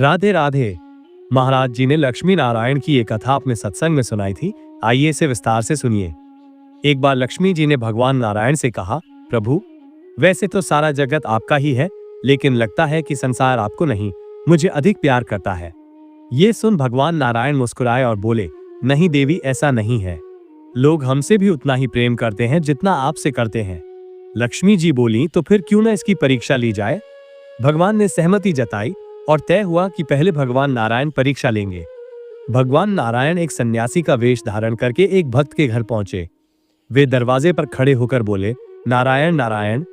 राधे राधे। महाराज जी ने लक्ष्मी नारायण की एक कथा अपने सत्संग में सुनाई थी। आइए इसे विस्तार से सुनिए। एक बार लक्ष्मी जी ने भगवान नारायण से कहा, प्रभु, वैसे तो सारा जगत आपका ही है, लेकिन लगता है कि संसार आपको नहीं, मुझे अधिक प्यार करता है। ये सुन भगवान नारायण मुस्कुराए और बोले, नहीं देवी, ऐसा नहीं है। लोग हमसे भी उतना ही प्रेम करते हैं जितना आपसे करते हैं। लक्ष्मी जी बोली, तो फिर क्यों ना इसकी परीक्षा ली जाए। भगवान ने सहमति जताई और तय हुआ कि पहले भगवान नारायण परीक्षा लेंगे। भगवान नारायण एक सन्यासी का वेश धारण करके एक भक्त के घर पहुंचे। वे दरवाजे पर खड़े होकर बोले, नारायण नारायण।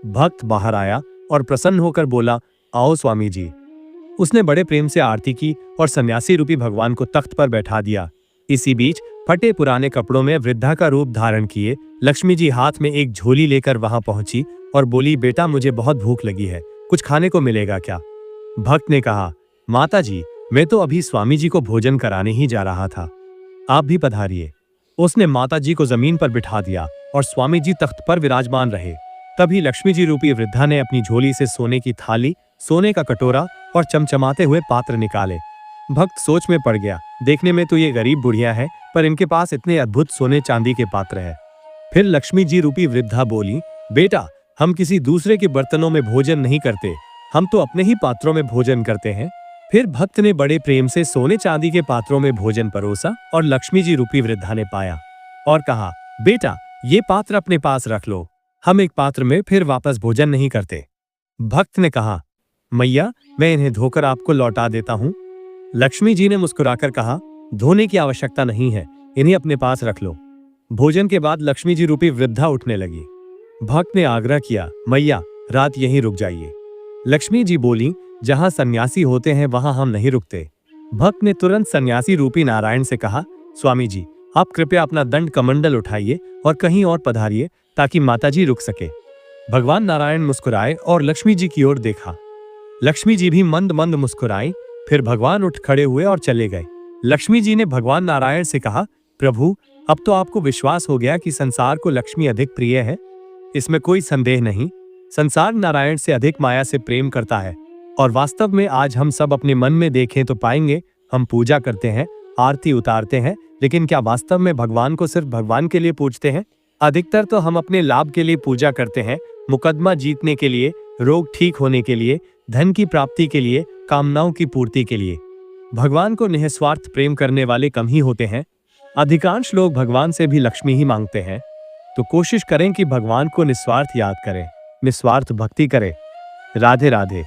भक्त बाहर आया और प्रसन्न होकर बोला, आओ स्वामी जी। उसने बड़े प्रेम से आरती की और सन्यासी रूपी भगवान को तख्त पर बैठा दिया। इसी बीच फटे पुराने कपड़ों में वृद्धा का रूप धारण किए लक्ष्मी जी हाथ में एक झोली लेकर वहां पहुंची और बोली, बेटा, मुझे बहुत भूख लगी है, कुछ खाने को मिलेगा क्या। भक्त ने कहा, माता जी, मैं तो अभी स्वामी जी को भोजन कराने ही जा रहा था, आप भी पधारिए। उसने माता जी को जमीन पर बिठा दिया और स्वामी जी तख्त पर विराजमान रहे। तभी लक्ष्मी जी रूपी वृद्धा ने अपनी झोली से सोने की थाली, सोने का कटोरा और चमचमाते हुए पात्र निकाले। भक्त सोच में पड़ गया, देखने में तो ये गरीब बुढ़िया है, पर इनके पास इतने अद्भुत सोने चांदी के पात्र है। फिर लक्ष्मी जी रूपी वृद्धा बोली, बेटा, हम किसी दूसरे के बर्तनों में भोजन नहीं करते, हम तो अपने ही पात्रों में भोजन करते हैं। फिर भक्त ने बड़े प्रेम से सोने चांदी के पात्रों में भोजन परोसा और लक्ष्मी जी रूपी वृद्धा ने पाया और कहा, बेटा, ये पात्र अपने पास रख लो, हम एक पात्र में फिर वापस भोजन नहीं करते। भक्त ने कहा, मैया, मैं इन्हें धोकर आपको लौटा देता हूं। लक्ष्मी जी ने मुस्कुराकर कहा, धोने की आवश्यकता नहीं है, इन्हें अपने पास रख लो। भोजन के बाद लक्ष्मी जी रूपी वृद्धा उठने लगी। भक्त ने आग्रह किया, मैया, रात यहीं रुक जाइए। लक्ष्मी जी बोली, जहां सन्यासी होते हैं वहां हम नहीं रुकते। भक्त ने तुरंत सन्यासी रूपी नारायण से कहा, स्वामी जी, आप कृपया अपना दंड कमंडल उठाइए और कहीं और पधारिए ताकि माताजी रुक सके। भगवान नारायण मुस्कुराए और लक्ष्मी जी की ओर देखा। लक्ष्मी जी भी मंद मंद मुस्कुराई। फिर भगवान उठ खड़े हुए और चले गए। लक्ष्मी जी ने भगवान नारायण से कहा, प्रभु, अब तो आपको विश्वास हो गया कि संसार को लक्ष्मी अधिक प्रिय है। इसमें कोई संदेह नहीं, संसार नारायण से अधिक माया से प्रेम करता है। और वास्तव में आज हम सब अपने मन में देखें तो पाएंगे, हम पूजा करते हैं, आरती उतारते हैं, लेकिन क्या वास्तव में भगवान को सिर्फ भगवान के लिए पूजते हैं? अधिकतर तो हम अपने लाभ के लिए पूजा करते हैं, मुकदमा जीतने के लिए, रोग ठीक होने के लिए, धन की प्राप्ति के लिए, कामनाओं की पूर्ति के लिए। भगवान को निस्वार्थ प्रेम करने वाले कम ही होते हैं। अधिकांश लोग भगवान से भी लक्ष्मी ही मांगते हैं। तो कोशिश करें कि भगवान को निस्वार्थ याद करें, निस्वार्थ भक्ति करें। राधे राधे।